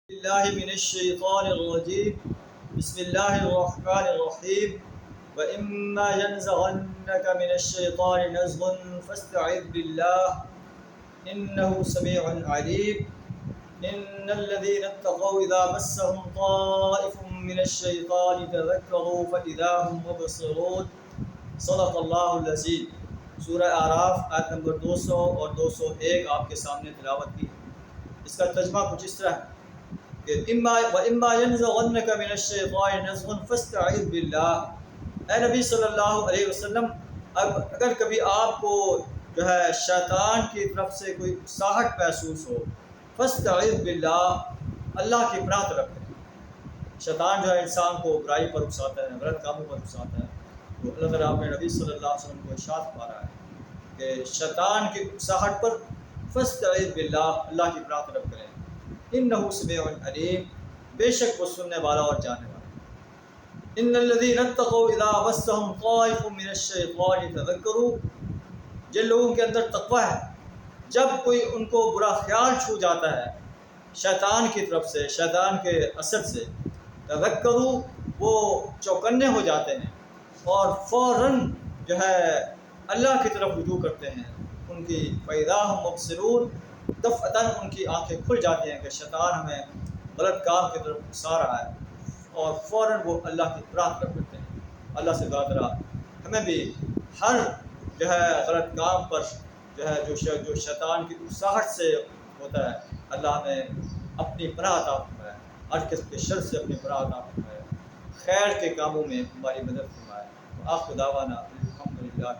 بالله من الشيطان الرجيم بسم الله الرحمن الرحيم وإما ينزغنك من الشيطان نزغ فاستعذ بالله إنه سميع عليم إن الذين اتقوا إذا مسهم طائف من الشيطان تذكروا فإذا هم مبصرون صدق اللہ العظیم۔ سورہ اعراف آیت نمبر 200 اور 201 آپ کے سامنے تلاوت کی۔ اس کا ترجمہ کچھ اس طرح ہے کہ وَإِمَّا يَنزَغَنَّكَ مِنَ الشَّيْطَانِ نَزْغٌ فَاسْتَعِذْ بِاللَّهِ۔ اے نبی صلی اللہ علیہ وسلم، اگر کبھی آپ کو جو ہے شیطان کی طرف سے کوئی اکساہٹ محسوس ہو، فَاسْتَعِذْ بِاللَّهِ، اللہ کی پناہ طلب کریں۔ شیطان جو ہے انسان کو برائی پر اکساتا ہے، غلط کاموں پر اکساتا ہے۔ تو اللہ تعالیٰ اپنے نبی صلی اللہ علیہ وسلم کو ارشاد فرما رہا ہے کہ شیطان کی اکساہٹ پر فاستعذ باللہ، اللہ کی پناہ طلب کریں۔ انہ سمیع علیم، بے شک وہ سننے والا اور جاننے والا۔ ان الذین اتقوا اذا مسهم طائف من الشیطان تذکروا، جن لوگوں کے اندر تقوی ہے، جب کوئی ان کو برا خیال چھو جاتا ہے شیطان کی طرف سے، شیطان کے اثر سے، تذکروا، وہ چوکنے ہو جاتے ہیں اور فوراً جو ہے اللہ کی طرف رجوع کرتے ہیں۔ ان کی فَإِذَا هُمْ مُبْصِرُونَ، دفعتاً ان کی آنکھیں کھل جاتی ہیں کہ شیطان ہمیں غلط کام کی طرف اکسا رہا ہے، اور فوراً وہ اللہ کی پناہ طلب کرتے ہیں۔ اللہ سے دعا کرا ہمیں بھی ہر جو ہے غلط کام پر جو ہے جو شیطان کی اکساہٹ سے ہوتا ہے، اللہ ہمیں اپنی پناہ عطا فرمائے، ہر قسم کے شر سے اپنی پناہ عطا فرمائے، خیر کے کاموں میں ہماری مدد فرمائے۔ آخر دعوانا الحمدللہ۔